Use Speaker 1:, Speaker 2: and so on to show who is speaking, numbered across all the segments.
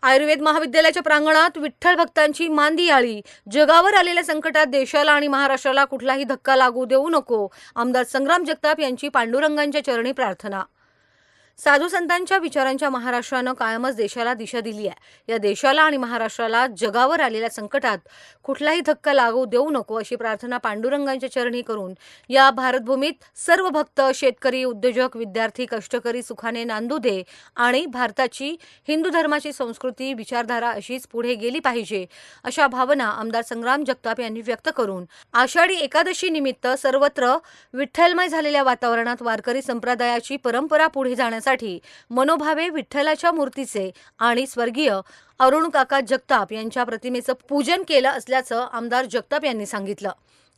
Speaker 1: आयुर्वेद महाविद्यालयाच्या प्रांगणात विठ्ठल भक्तांची मांदी आळी. जगावर आलेल्या संकटात देशाला आणि महाराष्ट्राला कुठलाही धक्का लागू देऊ नको. आमदार संग्राम जगताप यांची पांडुरंगांच्या चरणी प्रार्थना. साधू संतांच्या विचारांच्या महाराष्ट्रानं कायमच देशाला दिशा दिली आहे. या देशाला आणि महाराष्ट्राला जगावर आलेल्या संकटात कुठलाही धक्का लागू देऊ नको अशी प्रार्थना पांडुरंगांच्या चरणी करून या भारतभूमीत सर्व भक्त, शेतकरी, उद्योजक, विद्यार्थी, कष्टकरी सुखाने नांदू दे आणि भारताची हिंदू धर्माची संस्कृती, विचारधारा अशीच पुढे गेली पाहिजे अशा भावना आमदार संग्राम जगताप यांनी व्यक्त करून आषाढी एकादशी निमित्त सर्वत्र विठ्ठलमय झालेल्या वातावरणात वारकरी संप्रदायाची परंपरा पुढे जाण्यासाठी मनोभावे विठ्ठलाच्या मूर्तीचे आणि स्वर्गीय अरुण काका जगताप यांच्या प्रतिमेचं पूजन केलं असल्याचं आमदार जगताप यांनी सांगितलं.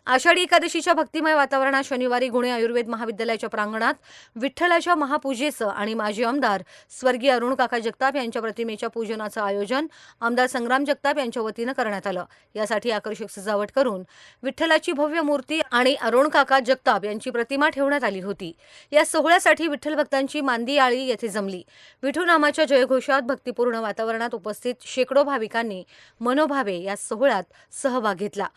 Speaker 1: आषाढी एकादशीच्या भक्तिमय वातावरणात शनिवारी गुणे आयुर्वेद महाविद्यालयाच्या प्रांगणात विठ्ठलाच्या महापूजेचं आणि माजी आमदार स्वर्गीय अरुण काका जगताप यांच्या प्रतिमेच्या पूजनाचं आयोजन आमदार संग्राम जगताप यांच्या वतीनं करण्यात आलं. यासाठी आकर्षक सजावट करून विठ्ठलाची भव्य मूर्ती आणि अरुण काका जगताप यांची प्रतिमा ठेवण्यात आली होती. या सोहळ्यासाठी विठ्ठल भक्तांची मांदी आळी येथे जमली. विठू नामाच्या जयघोषात भक्तिपूर्ण वातावरणात उपस्थित शेकडो भाविकांनी मनोभावे या सोहळ्यात सहभाग घेतला.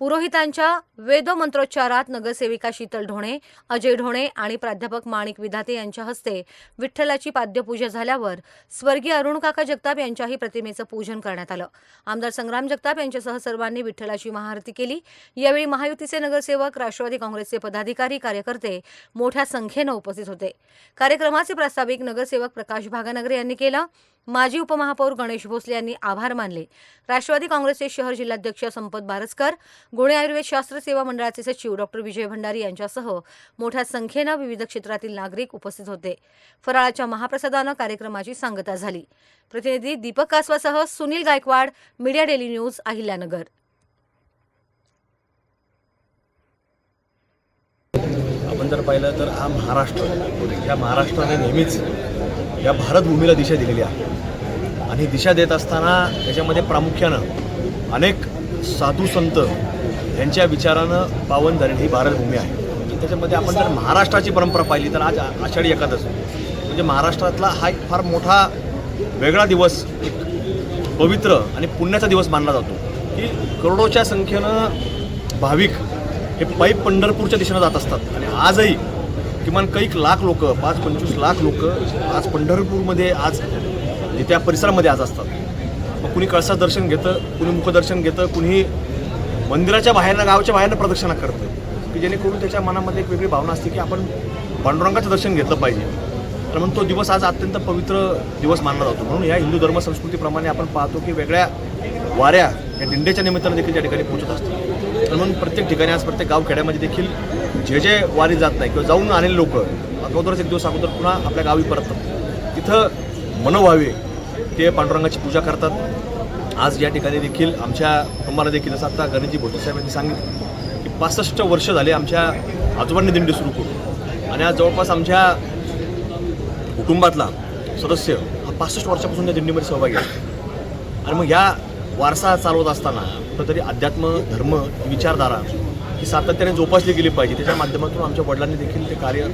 Speaker 1: पुरोहितांच्या वेदमंत्रोच्चारात नगरसेविका शीतल ढोणे, अजय ढोणे आणि प्राध्यापक माणिक विधाते यांच्या हस्ते विठ्ठलाची पाद्यपूजा झाल्यावर स्वर्गीय अरुण काका जगताप यांच्याही प्रतिमेचं पूजन करण्यात आलं. आमदार संग्राम जगताप यांच्यासह सर्वांनी विठ्ठलाची महाआरती केली. यावेळी महायुतीचे नगरसेवक, राष्ट्रवादी काँग्रेसचे पदाधिकारी, कार्यकर्ते मोठ्या संख्येनं उपस्थित होते. कार्यक्रमाचे प्रास्ताविक नगरसेवक प्रकाश भागानगरे यांनी केलं. माजी उपमहापौर गणेश भोसले यांनी आभार मानले. राष्ट्रवादी काँग्रेसचे शहर जिल्हाध्यक्ष संपत बारसकर, गुणे आयुर्वेद शास्त्र सेवा मंडळाचे सचिव डॉक्टर विजय भंडारी यांच्यासह मोठ्या संख्येनं विविध क्षेत्रातील नागरिक उपस्थित होते. फराळाच्या महाप्रसादानं कार्यक्रमाची सांगता झाली. प्रतिनिधी दीपक कासवासह Sunil Gaikwad, media daily news, Ahilyanagar.
Speaker 2: आपण जर पाहिलं तर हा महाराष्ट्र, या महाराष्ट्राने नेहमीच या भारतभूमीला दिशा दिलेली आहे आणि दिशा देत असताना त्याच्यामध्ये प्रामुख्यानं अनेक साधू संत यांच्या विचारानं पावन झालेली ही भारतभूमी आहे. त्याच्यामध्ये आपण जर महाराष्ट्राची परंपरा पाहिली तर आज आषाढी एकादशी म्हणजे महाराष्ट्रातला हा एक फार मोठा वेगळा दिवस, एक पवित्र आणि पुण्याचा दिवस मानला जातो की करोडोच्या संख्येनं भाविक हे पायी पंढरपूरच्या दिशेनं जात असतात आणि आजही किमान काही लाख लोक, 5-25 लाख लोक आज पंढरपूरमध्ये, आज त्या परिसरामध्ये आज असतात. मग कुणी कळसा दर्शन घेतं, कुणी मुखदर्शन घेतं, कुणी मंदिराच्या बाहेरनं, गावाच्या बाहेरनं प्रदक्षिणा करतं की जेणेकरून त्याच्या मनामध्ये एक वेगळी भावना असते की आपण पांडुरंगाचं दर्शन घेतलं पाहिजे. तर म्हणून तो दिवस आज अत्यंत पवित्र दिवस मानला जातो. म्हणून या हिंदू धर्म संस्कृतीप्रमाणे आपण पाहतो की वेगळ्या वाऱ्या या दिंड्याच्या निमित्तानं देखील त्या ठिकाणी पोहोचत असतात. तर म्हणून प्रत्येक ठिकाणी आज प्रत्येक गावखेड्यामध्ये देखील जे वारी जात नाही किंवा जाऊन आलेले लोक अगोदरच एक दिवस अगोदर पुन्हा आपल्या गावी परततात. तिथं मनोभावे ते पांडुरंगाची पूजा करतात. आज या ठिकाणी देखील आमच्या कुटुंबाला देखील जसं आता गणेशजी भोसले साहेब यांनी सांगितलं की 65 वर्ष झाले आमच्या आजोबांनी दिंडी सुरू करून आणि आज जवळपास आमच्या कुटुंबातला सदस्य हा 65 वर्षापासून त्या दिंडीमध्ये सहभागी आहे. आणि मग ह्या वारसा चालवत असताना कुठंतरी अध्यात्म, धर्म, विचारधारा ही सातत्याने जोपासली गेली पाहिजे. त्याच्या माध्यमातून आमच्या वडिलांनी देखील ते कार्य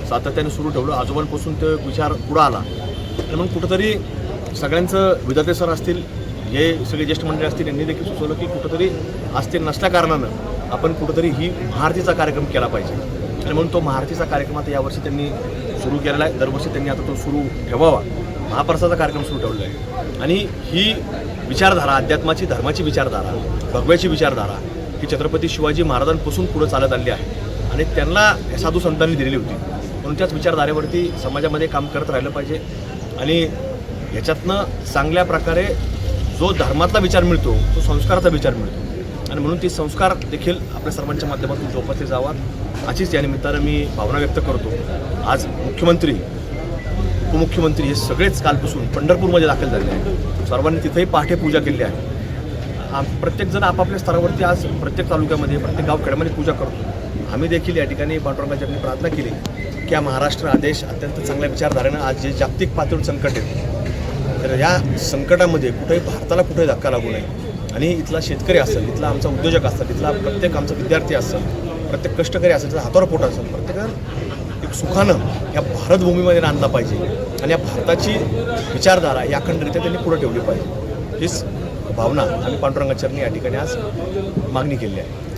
Speaker 2: सातत्याने सुरू ठेवलं. आजोबांपासून ते विचार पुढं आला आणि मग कुठंतरी सगळ्यांचं, विधाते सर असतील, हे सगळे ज्येष्ठ मंडळी असतील, यांनी देखील सुचवलं की कुठंतरी आज ते नसल्या कारणानं आपण कुठंतरी ही महाआरतीचा कार्यक्रम केला पाहिजे. आणि म्हणून तो महाआरतीचा कार्यक्रम आता यावर्षी त्यांनी सुरू केलेला आहे. दरवर्षी त्यांनी आता तो सुरू ठेवावा. महाप्रसादाचा कार्यक्रम सुरू ठेवलेला आहे आणि ही विचारधारा, अध्यात्माची, धर्माची विचारधारा, भगव्याची विचारधारा ही छत्रपती शिवाजी महाराजांपासून पुढे चालत आली आहे आणि त्यांना साधू संतांनी दिलेली होती. म्हणून त्याच विचारधारेवरती समाजामध्ये काम करत राहिलं पाहिजे आणि ह्याच्यातनं चांगल्या प्रकारे जो धर्मातला विचार मिळतो तो संस्काराचा विचार मिळतो आणि म्हणून ती संस्कार देखील आपल्या सर्वांच्या माध्यमातून जोपासले जावा अशीच या निमित्तानं मी भावना व्यक्त करतो. आज मुख्यमंत्री, उपमुख्यमंत्री हे सगळेच कालपासून पंढरपूरमध्ये दाखल झाले आहेत. सर्वांनी तिथेही पहाटे पूजा केली आहे. प्रत्येकजण आपापल्या स्तरावरती आज प्रत्येक तालुक्यामध्ये, प्रत्येक गावखेड्यामध्ये पूजा करतो. आम्ही देखील या ठिकाणी पांडुरंगाच्या प्रार्थना केली की या महाराष्ट्र हा देश अत्यंत चांगल्या विचारधारेनं आज जे जागतिक पातळीवर संकट आहे तर या संकटामध्ये कुठेही भारताला कुठेही धक्का लागू नये आणि इथला शेतकरी असेल, इथला आमचा उद्योजक असेल, इथला प्रत्येक आमचा विद्यार्थी असेल, प्रत्येक कष्टकरी असेल, हातावर पोट असेल, प्रत्येकानं एक सुखानं या भारतभूमीमध्ये नांदला पाहिजे आणि या भारताची विचारधारा या अखंडरित्या त्यांनी पुढे ठेवली पाहिजे हीच भावना आम्ही पांडुरंगाचरणी या ठिकाणी आज मागणी केली आहे.